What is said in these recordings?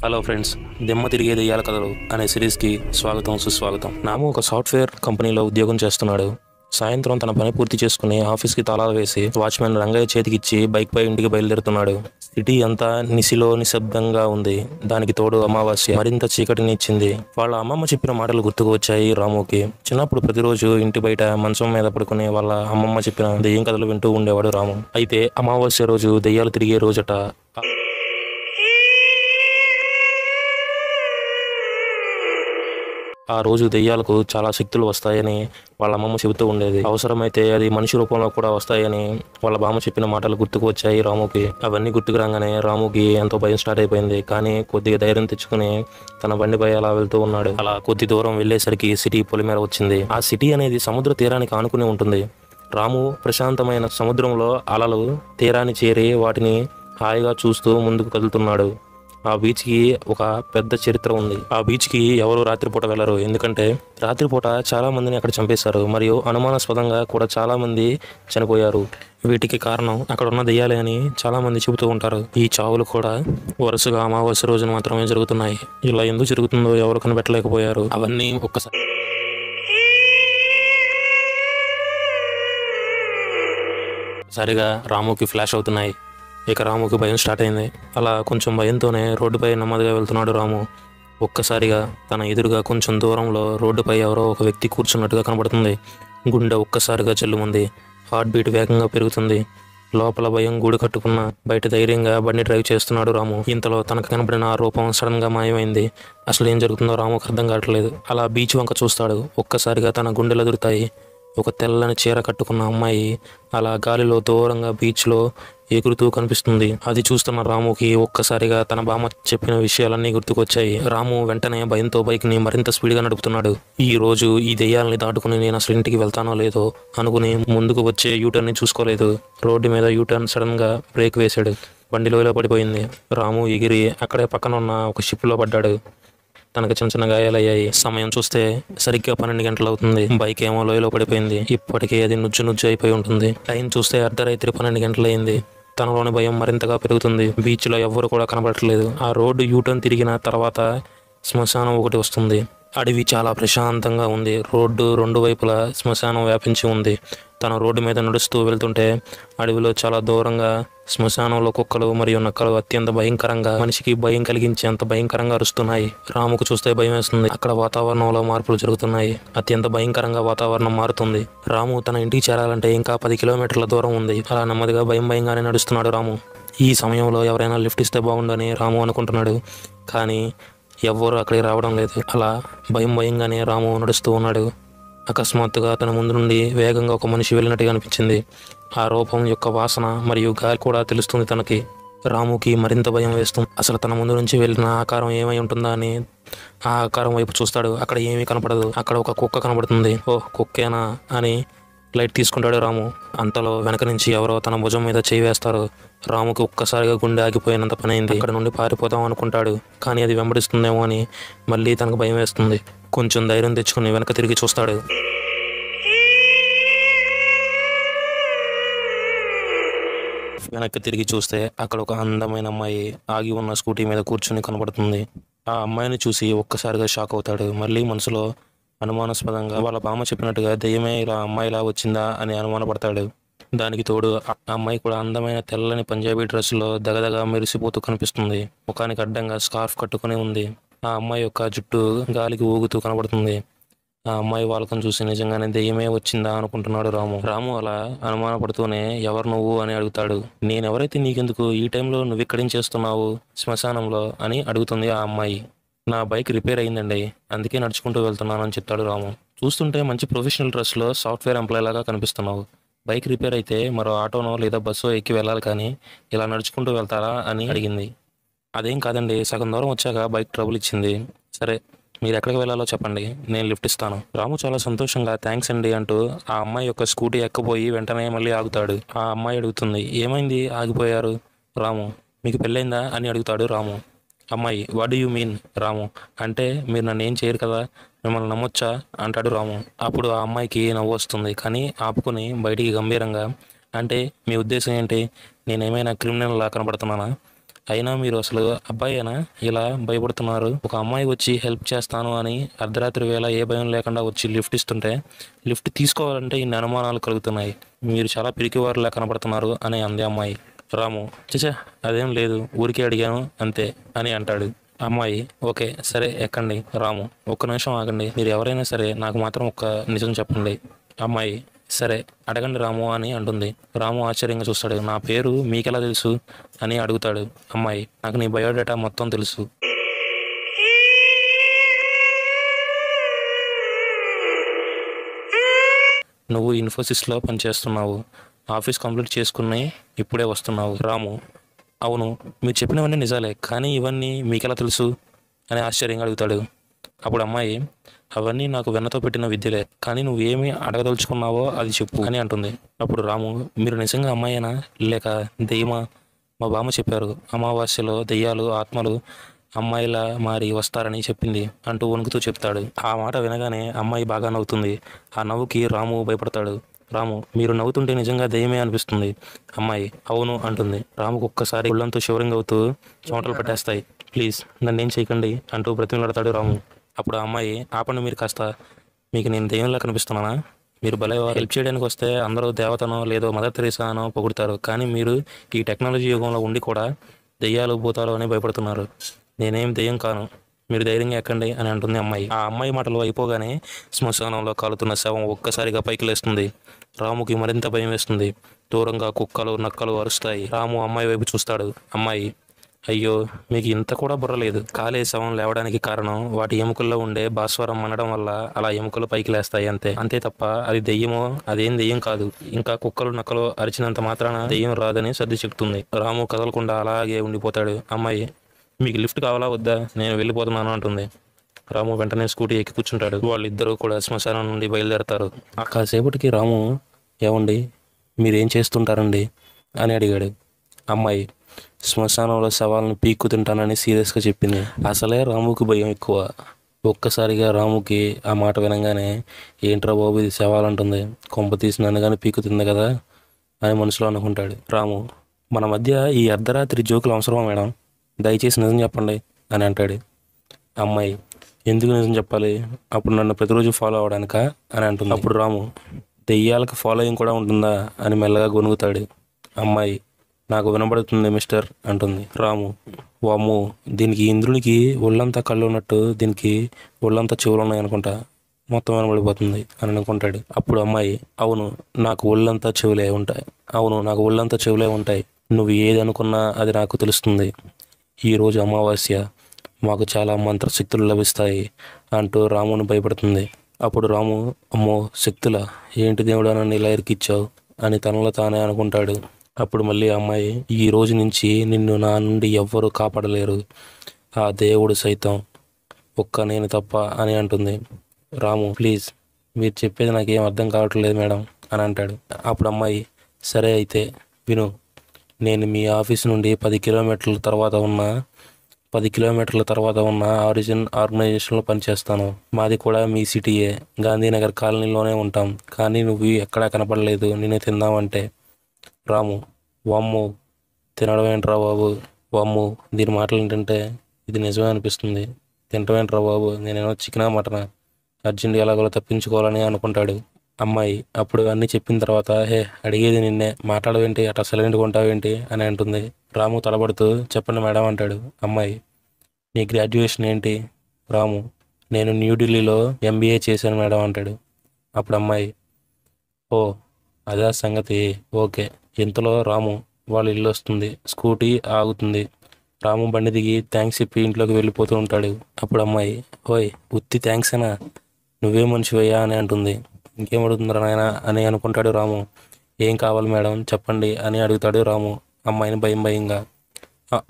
Hello friends, దిమ్మ తిరిగే దెయ్యాల కథలు అనే సిరీస్కి స్వాగతం సుస్వాగతం. నాము ఒక సాఫ్ట్వేర్ కంపెనీలో ఉద్యోగం చేస్తున్నాడు. సాయంత్రం తన పని పూర్తి చేసుకుని ఆఫీస్కి తాళాలు వేసి వాచ్మెన్ రంగయ్య చేతికిచ్చి బైక్పై ఇంటికి బయలుదేరుతున్నాడు. సిటీ అంతా నిశిలో నిశ్శబ్దంగా ఉంది. దానికి తోడు అమావాస్య మరింత చీకటిని ఇచ్చింది. వాళ్ళ అమ్మమ్మ చెప్పిన మాటలు గుర్తుకు వచ్చాయి రాముకి. చిన్నప్పుడు ప్రతిరోజు ఇంటి బయట మంచం మీద పడుకుని వాళ్ళ అమ్మమ్మ చెప్పిన దెయ్యం కథలు వింటూ ఉండేవాడు రాము. అయితే అమావాస్య రోజు దెయ్యాలు తిరిగే రోజట. ఆ రోజు దెయ్యాలకు చాలా శక్తులు వస్తాయని వాళ్ళ అమ్మమ్మ చెబుతూ ఉండేది. అవసరమైతే అది మనిషి రూపంలో కూడా వస్తాయని వాళ్ళ బామ్మ చెప్పిన మాటలు గుర్తుకు వచ్చాయి రాముకి. అవన్నీ గుర్తుకు రాగానే రాముకి ఎంతో భయం స్టార్ట్ అయిపోయింది. కానీ కొద్దిగా ధైర్యం తెచ్చుకుని తన బండిపై అలా వెళ్తూ ఉన్నాడు. అలా కొద్ది దూరం వెళ్లేసరికి సిటీ పొలిమేర వచ్చింది. ఆ సిటీ అనేది సముద్ర తీరానికి ఆనుకుని ఉంటుంది. రాము ప్రశాంతమైన సముద్రంలో అలలు తీరాన్ని చేరి వాటిని హాయిగా చూస్తూ ముందుకు కదులుతున్నాడు. ఆ బీచ్కి ఒక పెద్ద చరిత్ర ఉంది. ఆ బీచ్కి ఎవరు రాత్రిపూట వెళ్లరు. ఎందుకంటే రాత్రిపూట చాలా మందిని అక్కడ చంపేశారు. మరియు అనుమానాస్పదంగా కూడా చాలా మంది చనిపోయారు. వీటికి కారణం అక్కడ ఉన్న దెయ్యాలే అని చాలా మంది చెబుతూ ఉంటారు. ఈ చావులు కూడా వరుసగా అమావాస్య రోజున మాత్రమే జరుగుతున్నాయి. ఇలా ఎందుకు జరుగుతుందో ఎవరు కనిపెట్టలేకపోయారు. అవన్నీ ఒక్కసారిగా రాముకి ఫ్లాష్ అవుతున్నాయి. ఇక రాముకి భయం స్టార్ట్ అయింది. అలా కొంచెం భయంతోనే రోడ్డుపై నెమ్మదిగా వెళ్తున్నాడు రాము. ఒక్కసారిగా తన ఎదురుగా కొంచెం దూరంలో రోడ్డుపై ఎవరో ఒక వ్యక్తి కూర్చున్నట్టుగా కనబడుతుంది. గుండె ఒక్కసారిగా చెల్లుమంది. హార్ట్ బీట్ వేగంగా పెరుగుతుంది. లోపల భయం గూడు కట్టుకున్న బయట ధైర్యంగా బండి డ్రైవ్ చేస్తున్నాడు రాము. ఇంతలో తనకు కనబడిన ఆ రూపం సడన్ గా మాయమైంది. అసలు ఏం జరుగుతుందో రాముకు అర్థం కావట్లేదు. అలా బీచ్ వంక చూస్తాడు. ఒక్కసారిగా తన గుండెలు ఎదురుతాయి. ఒక తెల్లని చీర కట్టుకున్న అమ్మాయి అలా గాలిలో దూరంగా బీచ్లో ఎగురుతూ కనిపిస్తుంది. అది చూస్తున్న రాముకి ఒక్కసారిగా తన బామ్మ చెప్పిన విషయాలన్నీ గుర్తుకొచ్చాయి. రాము వెంటనే భయంతో బైక్ని మరింత స్పీడ్గా నడుపుతున్నాడు. ఈ రోజు ఈ దెయ్యాలని దాటుకుని నేను అసలు ఇంటికి వెళ్తానో లేదో అనుకుని ముందుకు వచ్చే యూటర్న్ని చూసుకోలేదు. రోడ్డు మీద యూటర్న్ సడన్ గా బ్రేక్ వేశాడు. బండి లోయలో పడిపోయింది. రాము ఎగిరి అక్కడే పక్కన ఉన్న ఒక షిప్లో పడ్డాడు. తనకు చిన్న చిన్న గాయాలయ్యాయి. సమయం చూస్తే సరిగ్గా 12 గంటలు అవుతుంది. బైక్ ఏమో లోయలో పడిపోయింది. ఇప్పటికే అది నుజ్జు అయిపోయి ఉంటుంది. టైం చూస్తే అర్ధరాత్రి 12 గంటలు అయింది. తనలోని భయం మరింతగా పెరుగుతుంది. బీచ్ లో ఎవ్వరు కూడా కనబడట్లేదు. ఆ రోడ్డు యూటర్న్ తిరిగిన తర్వాత శ్మశానం ఒకటి వస్తుంది. అడవి చాలా ప్రశాంతంగా ఉంది. రోడ్డు రెండు వైపులా శ్మశానం వ్యాపించి ఉంది. తన రోడ్డు మీద నడుస్తూ వెళ్తుంటే అడవిలో చాలా దూరంగా శ్మశానంలో కుక్కలు మరియు నక్కలు అత్యంత భయంకరంగా, మనిషికి భయం కలిగించేంత భయంకరంగా అరుస్తున్నాయి. రాముకు చూస్తే భయం వేస్తుంది. అక్కడ వాతావరణంలో మార్పులు జరుగుతున్నాయి. అత్యంత భయంకరంగా వాతావరణం మారుతుంది. రాము తన ఇంటికి చేరాలంటే ఇంకా 10 కిలోమీటర్ల దూరం ఉంది. అలా నెమ్మదిగా భయంగానే నడుస్తున్నాడు రాము. ఈ సమయంలో ఎవరైనా లిఫ్ట్ ఇస్తే బాగుండని రాము అనుకుంటున్నాడు. కానీ ఎవ్వరూ అక్కడికి రావడం లేదు. అలా భయంగానే రాము నడుస్తూ ఉన్నాడు. అకస్మాత్తుగా తన ముందు నుండి వేగంగా ఒక మనిషి వెళ్ళినట్టుగా అనిపించింది. ఆ రూపం యొక్క వాసన మరియు గాలి కూడా తెలుస్తుంది తనకి. రాముకి మరింత భయం వేస్తుంది. అసలు తన ముందు నుంచి వెళ్ళిన ఆకారం ఏమై ఉంటుందా అని ఆ ఆకారం వైపు చూస్తాడు. అక్కడ ఏమీ కనపడదు. అక్కడ ఒక కుక్క కనబడుతుంది. ఓ కుక్కేనా అని లైట్ తీసుకుంటాడు రాము. అంతలో వెనక నుంచి ఎవరో తన భుజం మీద చేయి వేస్తారు. రాముకి ఒక్కసారిగా గుండె ఆగిపోయినంత పనైంది. అక్కడ నుండి పారిపోదాం అనుకుంటాడు. కానీ అది వెంబడిస్తుందేమో అని మళ్ళీ తనకు భయం వేస్తుంది. కొంచెం ధైర్యం తెచ్చుకుని వెనక తిరిగి చూస్తాడు. వెనక్కి తిరిగి చూస్తే అక్కడ ఒక అందమైన అమ్మాయి ఆగి ఉన్న స్కూటీ మీద కూర్చుని కనబడుతుంది. ఆ అమ్మాయిని చూసి ఒక్కసారిగా షాక్ అవుతాడు. మళ్ళీ మనసులో అనుమానాస్పదంగా వాళ్ళ బామ్మ చెప్పినట్టుగా దెయ్యమే ఇలా అమ్మాయిలా వచ్చిందా అని అనుమానపడతాడు. దానికి తోడు ఆ అమ్మాయి కూడా అందమైన తెల్లని పంజాబీ డ్రెస్సులో దగదగా మెరిసిపోతూ కనిపిస్తుంది. ముఖానికి అడ్డంగా స్కార్ఫ్ కట్టుకుని ఉంది. ఆ అమ్మాయి యొక్క జుట్టు గాలికి ఊగుతూ కనబడుతుంది. ఆ అమ్మాయి వాళ్ళకం చూసి నిజంగానే దెయ్యమే వచ్చిందా అనుకుంటున్నాడు రాము అలా అనుమానపడుతూనే ఎవరు నువ్వు అని అడుగుతాడు. నేనెవరైతే నీకెందుకు, ఈ టైంలో నువ్వు ఇక్కడేం చేస్తున్నావు శ్మశానంలో అని అడుగుతుంది ఆ అమ్మాయి. నా బైక్ రిపేర్ అయిందండి, అందుకే నడుచుకుంటూ వెళ్తున్నాను అని చెప్తాడు రాము. చూస్తుంటే మంచి ప్రొఫెషనల్ డ్రెస్లో సాఫ్ట్వేర్ ఎంప్లాయ్ లాగా కనిపిస్తున్నావు. బైక్ రిపేర్ అయితే మరో ఆటోనో లేదా బస్సో ఎక్కి వెళ్ళాలి, కానీ ఇలా నడుచుకుంటూ వెళ్తారా అని అడిగింది. అదేం కాదండి, సగం దూరం వచ్చాక బైక్ ట్రబుల్ ఇచ్చింది. సరే, మీరు ఎక్కడికి వెళ్ళాలో చెప్పండి, నేను లిఫ్ట్ ఇస్తాను. రాము చాలా సంతోషంగా థ్యాంక్స్ అండి అంటూ ఆ అమ్మాయి యొక్క స్కూటీ ఎక్కబోయి వెంటనే మళ్ళీ ఆగుతాడు. ఆ అమ్మాయి అడుగుతుంది, ఏమైంది ఆగిపోయారు? రాము, మీకు పెళ్ళైందా అని అడుగుతాడు రాము. అమ్మాయి, వాట్ డూ యూ మీన్ రాము, అంటే మీరు నన్ను ఏం చేయరు కదా, మిమ్మల్ని నమ్మొచ్చా అంటాడు రాము. అప్పుడు ఆ అమ్మాయికి నవ్వు వస్తుంది. కానీ ఆపుకుని బయటికి గంభీరంగా, అంటే మీ ఉద్దేశం ఏంటి, నేనేమైనా క్రిమినల్ లా కనబడుతున్నానా? అయినా మీరు అసలు అబ్బాయేనా ఇలా భయపడుతున్నారు? ఒక అమ్మాయి వచ్చి హెల్ప్ చేస్తాను అని అర్ధరాత్రి వేళ ఏ భయం లేకుండా వచ్చి లిఫ్ట్ ఇస్తుంటే లిఫ్ట్ తీసుకోవాలంటే ఇన్ని అనుమానాలు కలుగుతున్నాయి. మీరు చాలా పిరికివారులా కనబడుతున్నారు అని అంది అమ్మాయి. రాము చచా అదేం లేదు, ఊరికే అడిగాను అంతే అని అంటాడు. అమ్మాయి ఓకే సరే ఎక్కండి. రాము ఒక్క నిమిషం ఆగండి, మీరు ఎవరైనా సరే నాకు మాత్రం ఒక్క నిజం చెప్పండి. అమ్మాయి సరే అడగండి రాము అని అంటుంది. రాము ఆశ్చర్యంగా చూస్తాడు. నా పేరు మీకెలా తెలుసు అని అడుగుతాడు. అమ్మాయి నాకు నీ బయోడేటా మొత్తం తెలుసు. నువ్వు ఇన్ఫోసిస్లో పనిచేస్తున్నావు, ఆఫీస్ కంప్లీట్ చేసుకుని ఇప్పుడే వస్తున్నావు. రాము అవును, మీరు చెప్పినవన్నీ నిజాలే, కానీ ఇవన్నీ మీకెలా తెలుసు అని ఆశ్చర్యంగా అడుగుతాడు. అప్పుడు అమ్మాయి అవన్నీ నాకు వెన్నతో పెట్టిన విద్యలే, కానీ నువ్వేమి అడగదలుచుకున్నావో అది చెప్పు అని అంటుంది. అప్పుడు రాము మీరు నిజంగా అమ్మాయేనా లేక దెయ్యమా? మా బామ్మ చెప్పారు అమావాస్యలో దెయ్యాలు ఆత్మలు అమ్మాయిలా మారి వస్తారని చెప్పింది అంటూ వణుకుతూ చెప్తాడు. ఆ మాట వినగానే అమ్మాయి బాగా నవ్వుతుంది. ఆ నవ్వుకి రాము భయపడతాడు. రాము మీరు నవ్వుతుంటే నిజంగా దెయ్యమే అనిపిస్తుంది. అమ్మాయి అవును అంటుంది. రాముకు ఒక్కసారి ఒళ్ళంతా షివరింగ్ అవుతూ చెమటలు పట్టేస్తాయి. ప్లీజ్ నన్నేం చేయకండి అంటూ బ్రతిమలాడతాడు రాము. అప్పుడు ఆ అమ్మాయి ఆపండి మీరు కాస్త, మీకు నేను దెయ్యంలా కనిపిస్తున్నానా? మీరు భలే హెల్ప్ చేయడానికి వస్తే అందరూ దేవతనో లేదో మదర్ తెరీసా అనో పొగుడుతారు, కానీ మీరు ఈ టెక్నాలజీ యుగంలో ఉండి కూడా దెయ్యాలు భూతాలు అని భయపడుతున్నారు. నేనేం దెయ్యం కాను, మీరు ధైర్యంగా ఎక్కండి అని అంటుంది అమ్మాయి. ఆ అమ్మాయి మాటలు అయిపోగానే శ్మశానంలో కాలుతున్న శవం ఒక్కసారిగా పైకి లేస్తుంది. రాముకి మరింత భయం వేస్తుంది. దూరంగా కుక్కలు నక్కలు అరుస్తాయి. రాము అమ్మాయి వైపు చూస్తాడు. అమ్మాయి అయ్యో మీకు ఇంత కూడా బుర్ర లేదు. కాలే శవం లేవడానికి కారణం వాటి ఎముకల్లో ఉండే భాస్వరం అనడం వల్ల అలా ఎముకలు పైకి లేస్తాయి అంతే, అంతే తప్ప అది దెయ్యమో అదేం దెయ్యం కాదు. ఇంకా కుక్కలు నక్కలు అరిచినంత మాత్రాన దెయ్యం రాదని సర్ది చెప్తుంది. రాము కదలకుండా అలాగే ఉండిపోతాడు. అమ్మాయి మీకు లిఫ్ట్ కావాలా వద్దా, నేను వెళ్ళిపోతున్నాను అంటుంది. రాము వెంటనే స్కూటీ ఎక్కి కూర్చుంటాడు. వాళ్ళిద్దరూ కూడా శ్మశానం నుండి బయలుదేరతారు. కాసేపటికి రాము ఏమండి మీరేం చేస్తుంటారండి అని అడిగాడు. అమ్మాయి శ్మశానంలో శవాలను పీక్కు తింటానని సీరియస్గా చెప్పింది. అసలే రాముకి భయం ఎక్కువ. ఒక్కసారిగా రాముకి ఆ మాట వినగానే ఏంట్రా బాబు ఇది శవాలంటుంది, కొంప తీసి నన్ను కానీ పీక్కు తింది కదా అని మనసులో అనుకుంటాడు. రాము మన మధ్య ఈ అర్ధరాత్రి జోకులు అవసరమా మేడం, దయచేసి నిజం చెప్పండి అని అంటాడు. అమ్మాయి ఎందుకు నిజం చెప్పాలి, అప్పుడు నన్ను ప్రతిరోజు ఫాలో అవడానికా అని అంటుంది. అప్పుడు రాము దెయ్యాలకు ఫాలోయింగ్ కూడా ఉంటుందా అని మెల్లగా గొనుగుతాడు. అమ్మాయి నాకు వినబడుతుంది మిస్టర్ అంటుంది. రాము వామ్ము దీనికి ఇంద్రునికి ఒళ్ళంతా కళ్ళు ఉన్నట్టు దీనికి ఒళ్ళంతా చెవులు ఉన్నాయి అనుకుంటా, మొత్తం వినబడిపోతుంది అని అనుకుంటాడు. అప్పుడు అమ్మాయి అవును నాకు ఒళ్ళంతా చెవులే ఉంటాయి, అవును నాకు ఒళ్ళంతా చెవులే ఉంటాయి, నువ్వు ఏది అనుకున్నా అది నాకు తెలుస్తుంది. ఈరోజు అమావాస్య, మాకు చాలా మంత్రశక్తులు లభిస్తాయి అంటూ రాముని భయపడుతుంది. అప్పుడు రాము అమ్మో శక్తులా, ఏంటి దేవుడా నన్ను ఇలా ఇరికిచ్చావు అని తనలో తానే అనుకుంటాడు. అప్పుడు మళ్ళీ అమ్మాయి ఈ రోజు నుంచి నిన్ను నా నుండి ఎవ్వరూ కాపాడలేరు, ఆ దేవుడు సైతం ఒక్క నేను తప్ప అని అంటుంది. రాము ప్లీజ్ మీరు చెప్పేది నాకేం అర్థం కావట్లేదు మేడం అని అంటాడు. అప్పుడు అమ్మాయి సరే అయితే విను, నేను మీ ఆఫీస్ నుండి 10 కిలోమీటర్ల తర్వాత ఉన్న ఆరిజిన్ ఆర్గనైజేషన్లో పనిచేస్తాను. మాది కూడా మీ సిటీయే, గాంధీనగర్ కాలనీలోనే ఉంటాం. కానీ నువ్వు ఎక్కడా కనపడలేదు నిన్ను తిందామంటే. రాము వామ్ము తినడం ఏంట్రా బాబు, వామ్ము దీని మాటలు ఏంటంటే ఇది నిజమే అనిపిస్తుంది, తినడం ఏంట్రా బాబు నేనేమో చికెనా మటనా, అర్జెంట్ ఎలాగోలా తప్పించుకోవాలని అనుకుంటాడు. అమ్మాయి అప్పుడు అన్నీ చెప్పిన తర్వాత హే అడిగేది నిన్నే, మాట్లాడవేంటి అట్లా సైలెంట్గా ఉంటావేంటి అని అంటుంది. రాము తలబడుతూ చెప్పండి మేడం అంటాడు. అమ్మాయి నీ గ్రాడ్యుయేషన్ ఏంటి? రాము నేను న్యూఢిల్లీలో MBA చేశాను మేడం అంటాడు. అప్పుడు అమ్మాయి ఓ అదే సంగతి, ఓకే. ఇంతలో రాము వాళ్ళ ఇల్లు వస్తుంది. స్కూటీ ఆగుతుంది. రాము బండి దిగి థ్యాంక్స్ చెప్పి ఇంట్లోకి వెళ్ళిపోతూ ఉంటాడు. అప్పుడు అమ్మాయి ఓయ్ ఉత్తి థ్యాంక్సేనా, నువ్వే మనిషివయ్యా అని అంటుంది. ఇంకేం అడుగుతుందిరా నాయన అని అనుకుంటాడు రాము. ఏం కావాలి మేడం చెప్పండి అని అడుగుతాడు రాము అమ్మాయిని భయంగా.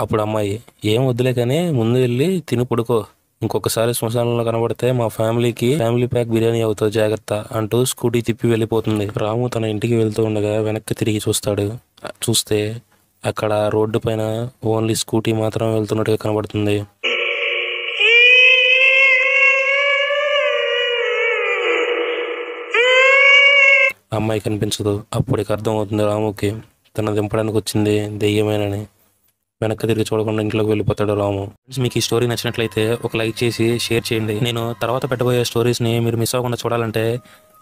అప్పుడు అమ్మాయి ఏం వద్దులే కానీ ముందు వెళ్ళి తిని పడుకో, ఇంకొకసారి శ్మశానంలో కనబడితే మా ఫ్యామిలీ ప్యాక్ బిర్యానీ అవుతావు జాగ్రత్త అంటూ స్కూటీ తిప్పి వెళ్ళిపోతుంది. రాము తన ఇంటికి వెళ్తూ ఉండగా వెనక్కి తిరిగి చూస్తే అక్కడ రోడ్డు పైన ఓన్లీ స్కూటీ మాత్రం వెళ్తున్నట్టుగా కనబడుతుంది. అమ్మాయి కనిపించదు. అప్పటికి అర్థం అవుతుంది రాముకి తన దింపడానికి వచ్చింది దెయ్యమేనని. వెనక్కి తిరిగి చూడకుండా ఇంట్లోకి వెళ్ళిపోతాడు రాము. మీకు ఈ స్టోరీ నచ్చినట్లయితే ఒక లైక్ చేసి షేర్ చేయండి. నేను తర్వాత పెట్టబోయే స్టోరీస్ని మీరు మిస్ అవ్వకుండా చూడాలంటే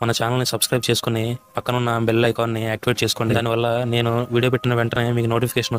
మన ఛానల్ని సబ్స్క్రైబ్ చేసుకుని పక్కనున్న బెల్ ఐకాన్ని యాక్టివేట్ చేసుకోండి. దానివల్ల నేను వీడియో పెట్టిన వెంటనే మీకు నోటిఫికేషన్